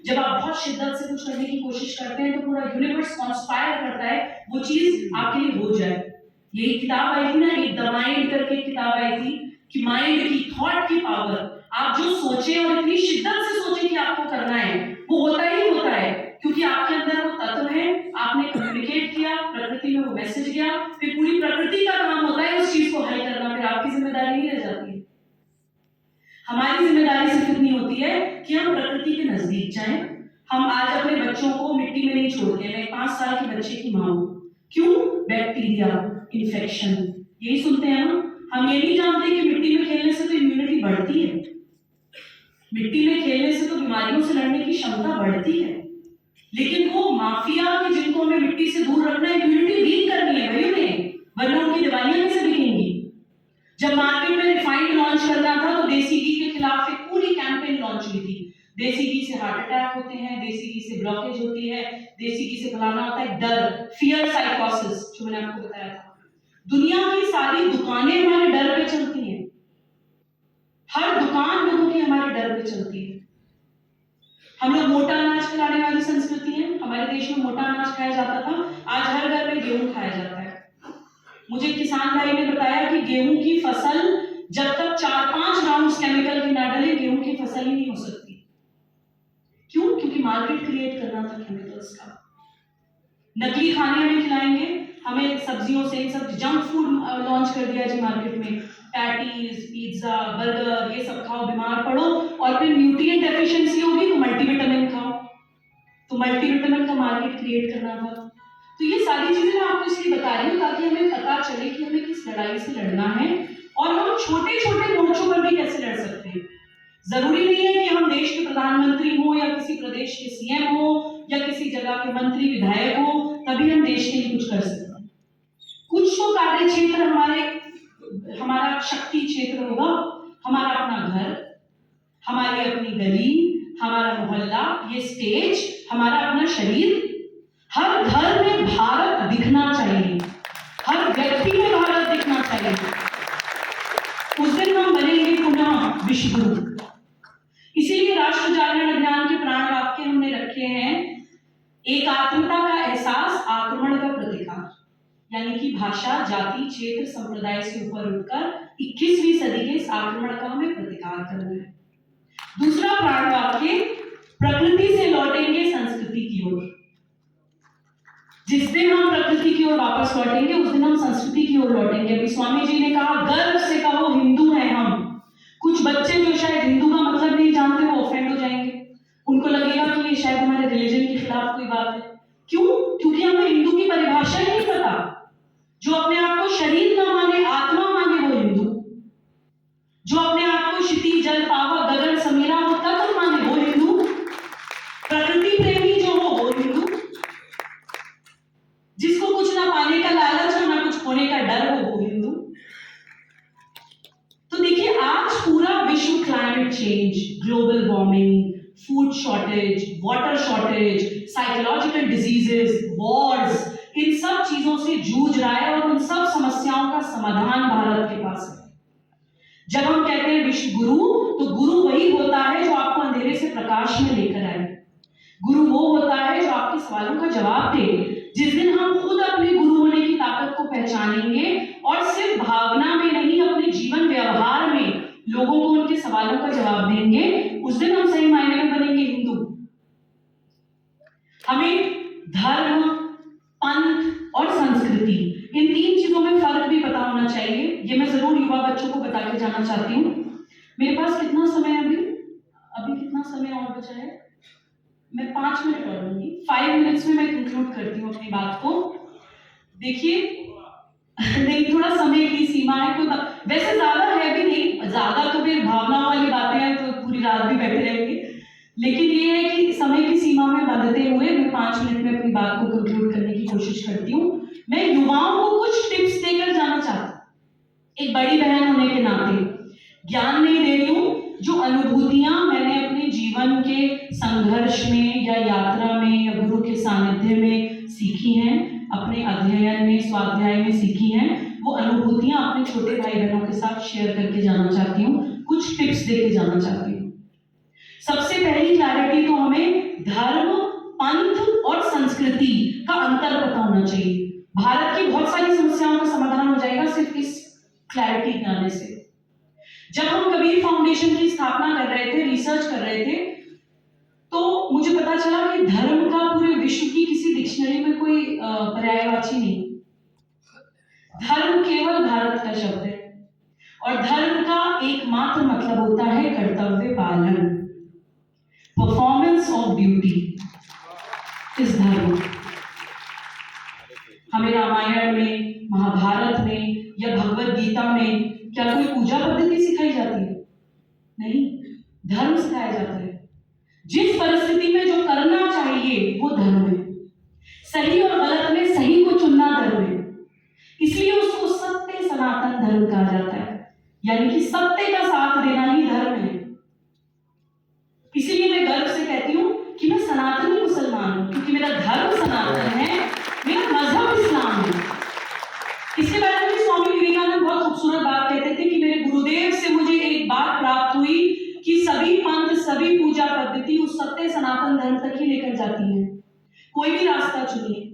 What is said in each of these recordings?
जब आप बहुत शिद्दत से कुछ करने की कोशिश करते हैं तो पूरा यूनिवर्स कॉन्स्पायर करता है वो चीज आपके लिए हो जाए। यही किताब आई थी ना, एक द माइंड करके किताब आई थी कि माइंड की, थॉट की पावर, आप जो सोचे और इतनी शिद्दत से सोचे कि आपको करना है वो होता ही होता है, क्योंकि आपके अंदर वो तत्व है, आपने कम्युनिकेट किया, प्रकृति में वो मैसेज गया, फिर पूरी प्रकृति का काम होता है उस चीज को हल करना, फिर आपकी जिम्मेदारी नहीं रह जाती है। हमारी जिम्मेदारी सिर्फ इतनी होती है कि हम प्रकृति के नजदीक जाएं। हम आज अपने बच्चों को मिट्टी में नहीं छोड़ते। मैं 5 साल के बच्चे की मां हूं, क्यों? बैक्टीरिया, इन्फेक्शन, यही सुनते हैं ना। हम ये नहीं जानते कि मिट्टी में खेलने से तो इम्यूनिटी बढ़ती है, मिट्टी में खेलने से तो बीमारियों से लड़ने की क्षमता बढ़ती है, लेकिन वो माफिया के जिनको हमें मिट्टी से दूर रखना है, इम्यूनिटी वीक करनी है भाई उन्हें, वरना उनकी दवाइयां कैसे बिकेंगी। जब मार्केट में रिफाइंड लॉन्च करना था तो देसी घी के खिलाफ एक पूरी कैंपेन लॉन्च हुई थी। देसी घी से हार्ट अटैक होते हैं, देसी घी से ब्लॉकेज होती है, देसी घी से फलाना होता है, डर, फियर साइकोसिस, जो मैंने आपको बताया था। दुनिया की सारी दुकानें हमारे डर पे चलती हैं, हर दुकान लोगों की हमारे डर पे चलती है। हम लोग मोटा अनाज खिलाने वाली संस्कृति है, हमारे देश में मोटा अनाज खाया जाता था, आज हर घर में गेहूं खाया जाता है। मुझे किसान भाई ने बताया कि गेहूं की फसल जब तक 4-5 राउंड केमिकल की ना डले, गेहूं की फसल ही नहीं हो सकती। क्यों? क्योंकि मार्केट क्रिएट करना था केमिकल्स का। नकली खाने हमें खिलाएंगे, हमें सब्जियों से सब जंक फूड लॉन्च कर दिया जी मार्केट में, पैटीज, पिज्जा, बर्गर, ये सब खाओ, बीमार पड़ो, और फिर न्यूट्रिएंट डेफिशिएंसी होगी तो मल्टीविटामिन खाओ। तो मल्टीविटामिन का मार्केट क्रिएट करना था। तो ये सारी चीजें मैं आपको इसलिए बता रही हूँ ताकि हमें पता चले कि हमें किस लड़ाई से लड़ना है और हम छोटे छोटे मोर्चों पर भी कैसे लड़ सकते हैं। जरूरी नहीं है कि हम देश के प्रधानमंत्री हो या किसी प्रदेश के सीएम हो या किसी जगह के मंत्री विधायक हो तभी हम देश के लिए कुछ कर सकते हैं। कुछ तो कार्य क्षेत्र हमारा शक्ति क्षेत्र होगा, हमारा अपना घर, हमारी अपनी गली, हमारा मोहल्ला, ये स्टेज, हमारा अपना शरीर। हर घर में भारत दिखना चाहिए, हर व्यक्ति में भारत दिखना चाहिए। उस दिन हम बनेंगे पुनः विश्व गुरु। इसीलिए राष्ट्र जागरण अभियान के प्राण वाक्य हमने रखे हैं, एकात्मता का एहसास, आक्रमण का प्रतिकार, यानी कि भाषा, जाति, क्षेत्र, संप्रदाय से ऊपर उठकर 21वीं सदी के इस आक्रमण का हमें प्रतिकार करना है। दूसरा प्राण वाक्य, प्रकृति से लौटेंगे संस्कृति की ओर। जिस दिन हम प्रकृति की ओर वापस लौटेंगे उस दिन हम संस्कृति की ओर लौटेंगे। अभी स्वामी जी ने कहा गर्व से कहो हिंदू हैं हम। कुछ बच्चे जो शायद हिंदू का मतलब नहीं जानते वो ऑफेंड हो जाएंगे, उनको लगेगा कि ये शायद हमारे रिलीजन के खिलाफ कोई बात है। क्यों? क्योंकि हमें हिंदू की परिभाषा ही नहीं पता। जो अपने आप को शरीर न माने, आत्मा माने, वो हिंदू। जो अपने आप को क्षिति, जल, पावा, गगन, समीरा हो तत्व माने, वो हिंदू। प्रकृति प्रेमी जो हो वो हिंदू। जिसको कुछ ना पाने का लालच हो, ना कुछ खोने का डर हो, वो हिंदू। तो देखिए आज पूरा विश्व climate change, global warming, food shortage, water shortage, psychological diseases, wars, इन सब चीजों से जूझ रहा है और उन सब समस्याओं का समाधान भारत के पास है। जब हम कहते हैं विश्व गुरु, तो गुरु वही होता है जो आपको अंधेरे से प्रकाश में लेकर आए। गुरु वो होता है जो आपके सवालों का जवाब दे। जिस दिन हम खुद अपने गुरु होने की ताकत को पहचानेंगे और सिर्फ भावना में नहीं अपने जीवन व्यवहार में लोगों को उनके सवालों का जवाब देंगे, उस दिन हम सही मायने में बनेंगे हिंदू। हमें धर्म, पंथ और संस्कृति, इन 3 चीजों में फर्क भी पता होना चाहिए। ये मैं जरूर युवा बच्चों को बता के जाना चाहती हूँ। मेरे पास कितना समय है अभी कितना समय और बचा है? मैं 5 मिनट और लूंगी। 5 मिनट्स में मैं कंक्लूड करती हूँ अपनी बात को। देखिए नहीं, थोड़ा समय की सीमा है, कोई वैसे ज्यादा है भी नहीं, ज्यादा तो फिर भावनाओं वाली बातें हैं तो पूरी रात भी बैठे रहेंगे, लेकिन ये है कि समय की सीमा में बंधते हुए मैं 5 मिनट में अपनी बात को कंक्लूड करने की कोशिश करती हूँ। मैं युवाओं को कुछ टिप्स देकर जाना चाहती हूँ, एक बड़ी बहन होने के नाते। ज्ञान नहीं दे रही हूँ, जो अनुभूतियां मैंने अपने जीवन के संघर्ष में या यात्रा में या गुरु के सानिध्य में सीखी हैं, अपने अध्ययन में, स्वाध्याय में सीखी हैं, वो अनुभूतियां अपने छोटे भाई बहनों के साथ शेयर करके जाना चाहती हूँ, कुछ टिप्स देके जाना चाहती हूँ। सबसे पहली क्लैरिटी तो हमें भारत की बहुत सारी समस्याओं का समाधान हो जाएगा सिर्फ इस क्लैरिटी के आने से। जब हम कबीर फाउंडेशन की स्थापना कर रहे थे, रिसर्च कर रहे थे, तो मुझे पता चला कि धर्म का पूरे विश्व की किसी डिक्शनरी में कोई पर्यायवाची नहीं। धर्म केवल भारत का शब्द है और धर्म का एकमात्र मतलब होता है कर्तव्य पालन, परफॉर्मेंस ऑफ ड्यूटी इस धर्म। हमें रामायण में, महाभारत में या भगवत गीता में क्या कोई पूजा पद्धति सिखाई जाती है? नहीं, धर्म सिखाया जाता है। जिस परिस्थिति में जो करना चाहिए वो धर्म है। सही और गलत में सही को चुनना धर्म है। इसलिए उसको सत्य सनातन धर्म कहा जाता है, यानी कि सत्य का साथ देना ही धर्म है। इसीलिए मैं गर्व से कहती हूं कि मैं सनातनी मुसलमान हूं, क्योंकि मेरा धर्म सनातन है, मेरा मजहब इस्लाम है। इसके बारे में स्वामी विवेकानंद बहुत खूबसूरत बात कहते थे कि मेरे गुरुदेव से मुझे एक बात प्राप्त हुई कि सभी पंथ, सभी पूजा पद्धति उस सत्य सनातन धर्म तक ही लेकर जाती है। कोई भी रास्ता चुनिए।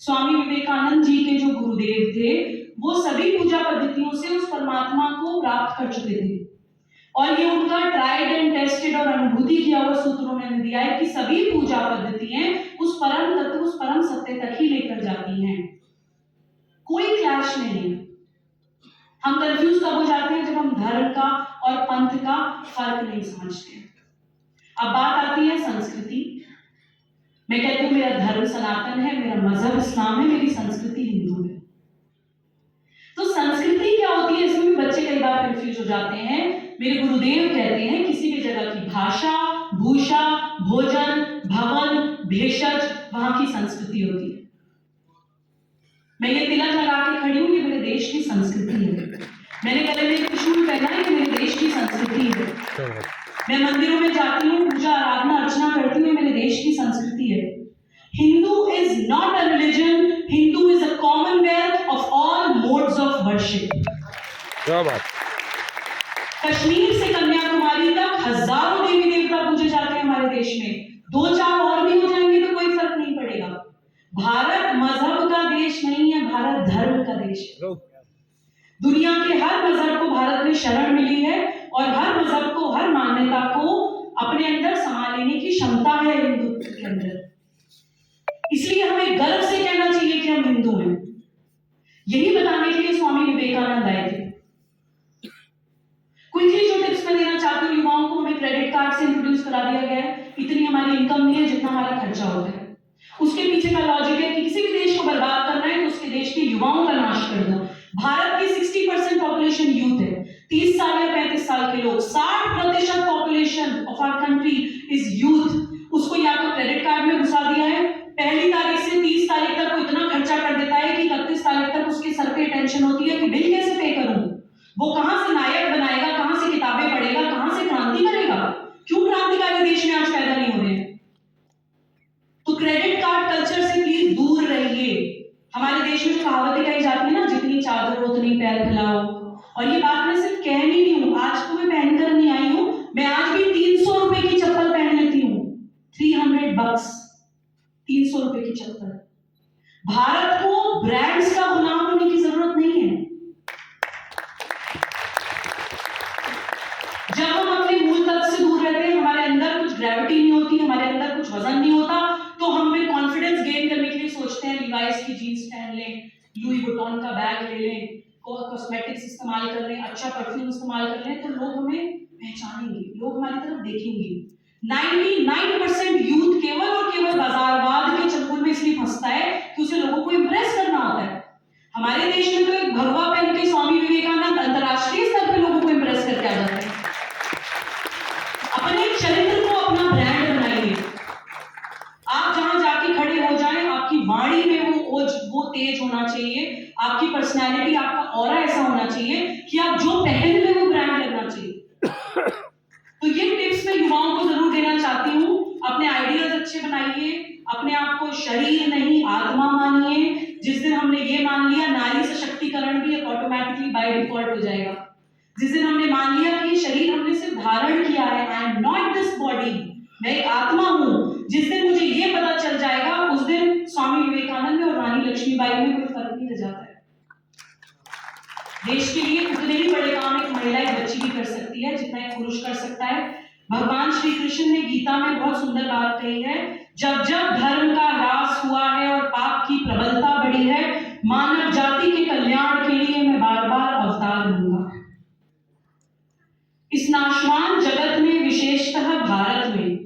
स्वामी विवेकानंद जी के जो गुरुदेव थे वो सभी पूजा पद्धतियों से उस परमात्मा को प्राप्त कर चुके थे, और ये उनका ट्राइड एंड टेस्टेड और अनुभूति किया हुआ सूत्र उन्होंने दिया है कि सभी पूजा पद्धतियां उस परम तत्व, उस परम सत्य तक ही लेकर जाती हैं। कोई क्लैश नहीं है। हम कंफ्यूज कब हो जाते हैं? जब हम धर्म का और पंथ का फर्क नहीं समझते। अब बात आती है संस्कृति। मैं कहती हूँ मेरा धर्म सनातन है, मेरा मजहब इस्लाम है, मेरी संस्कृति हिंदू है। तो संस्कृति क्या होती है, इसमें भी बच्चे कई बार कंफ्यूज हो जाते हैं। मेरे गुरुदेव कहते हैं किसी भी जगह की भाषा, भूषा, भोजन, भवन, भेषज वहां की संस्कृति होती है। मैं ये तिलक लगा के खड़ी हूं, ये मेरे देश की संस्कृति है। मैंने गले में त्रिशूल पहना है, ये मेरे देश की संस्कृति है। मैं मंदिरों में जाती हूँ, पूजा आराधना अर्चना करती हूँ, मेरे देश की संस्कृति है। Hindu is not a religion, Hindu is a Commonwealth of all modes of worship. क्या बात। कश्मीर से कन्याकुमारी तक हजारों देवी देवता पूजे जाते हैं हमारे देश में। दो चार और भी हो जाएंगे तो कोई फर्क नहीं पड़ेगा। भारत मजहब का देश नहीं है, भारत धर्म का देश है। दुनिया के हर मजहब को भारत में शरण मिली है और हर मजहब को, हर मान्यता को अपने अंदर समा लेने की क्षमता है हिंदुत्व के अंदर। इसलिए हमें गर्व से कहना चाहिए कि हम हिंदू हैं। यही बताने के लिए स्वामी विवेकानंद आए थे। क्विकली जो टिप्स मैं देना चाहती हूँ युवाओं को, हमें क्रेडिट कार्ड से इंट्रोड्यूस करा दिया गया है। इतनी हमारी इनकम नहीं है जितना हमारा खर्चा होता है। उसके पीछे का लॉजिक है कि किसी भी देश को बर्बाद करना है तो उसके देश के युवाओं का नाश कर दो। भारत की 60% पॉपुलेशन यूथ है, 30 साल या 35 साल के लोग। 60% population of our country is youth. उसको या तो क्रेडिट कार्ड में घुसा दिया है, पहली तारीख से 30 तारीख तक वो इतना खर्चा कर देता है कि 31 तारीख तक उसके सर पे टेंशन होती है कि बिल कैसे पे करूं। वो कहां से नायक बनाएगा, कहां से किताबें पढ़ेगा, कहां से क्रांति करेगा? क्यों क्रांतिकारी देश में आज पैदा नहीं हो रहे हैं? तो क्रेडिट कार्ड कल्चर से प्लीज दूर रहिए। हमारे देश में कहावतें कही जाती है ना, जितनी चादर उतनी पैर फैलाओ। और ये बात मैं सिर्फ कह नहीं हूं, आज तो मैं पहनकर नहीं आई हूं। मैं आज भी 300 रुपए की चप्पल पहन लेती हूँ। 300 bucks, 300 रुपए की चप्पल। भारत को ब्रांड्स का गुलाम होने की जरूरत नहीं है। जब हम अपने मूल तत्व से दूर रहते हैं, हमारे अंदर कुछ ग्रेविटी नहीं होती, हमारे अंदर कुछ वजन नहीं होता, तो हम फिर कॉन्फिडेंस गेन करने के लिए सोचते हैं लिवाइस की जीन्स पहन लें, लुई वुइटन का बैग ले लें, कॉस्मेटिक्स इस्तेमाल कर लें, अच्छा परफ्यूम इस्तेमाल कर लें, तो लोग हमें पहचानेंगे, लोग हमारी तरफ देखेंगे। 99% यूथ केवल और केवल बाजारवाद के चक्कर में इसलिए फंसता है कि उसे लोगों को इंप्रेस करना होता है। हमारे देश में तो एक भगवा पहन के स्वामी विवेकानंद अंतरराष्ट्रीय स्तर पर लोगों को इंप्रेस करके आ जाते हैं। अपने चरित्र को अपना ब्रांड बनाइए। आप जहां जाके खड़े हो जाएं, आपकी वाणी में वो ओज, वो तेज होना चाहिए, आपकी पर्सनैलिटी, आपका ऑरा ऐसा होना चाहिए कि आप जो पहन रहे वो ब्रांड लगना चाहिए। तो ये टिप्स मैं युवाओं को जरूर देना चाहती हूँ। अपने आइडियाज अच्छे बनाइए, अपने आप को शरीर नहीं आत्मा मानिए। जिस दिन हमने ये मान लिया, नारी सशक्तिकरण भी ऑटोमेटिकली बाय डिफॉल्ट हो जाएगा। जिस दिन हमने मान लिया कि ये शरीर हमने सिर्फ धारण किया है, I am not this body, मैं एक आत्मा हूं, जिस दिन मुझे ये पता चल जाएगा, उस दिन स्वामी विवेकानंद में और रानी लक्ष्मीबाई में कोई फर्क देश के लिए उतने ही बड़े काम एक महिला, एक बच्ची भी कर सकती है जितना एक पुरुष कर सकता है। भगवान श्री कृष्ण ने गीता में बहुत सुंदर बात कही है, जब जब धर्म का ह्रास हुआ है और पाप की प्रबलता बढ़ी है, मानव जाति के कल्याण के लिए मैं बार बार अवतार लूंगा। इस नाशवान जगत में, विशेषतः भारत में,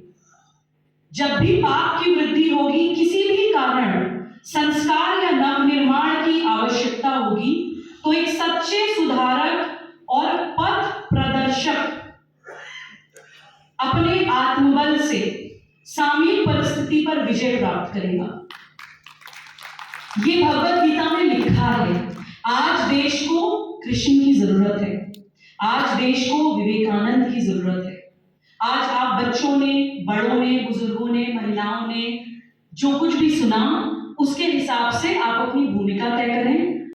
जब भी पाप की वृद्धि होगी, किसी भी कारण संस्कार या नवनिर्माण की आवश्यकता होगी, तो एक सच्चे सुधारक और पथ प्रदर्शक अपने आत्मबल से सामयिक परिस्थिति पर विजय प्राप्त करेगा। ये भगवत गीता में लिखा है। आज देश को कृष्ण की जरूरत है, आज देश को विवेकानंद की जरूरत है। आज आप बच्चों ने, बड़ों ने, बुजुर्गों ने, महिलाओं ने जो कुछ भी सुना, उसके हिसाब से आप अपनी भूमिका तय करें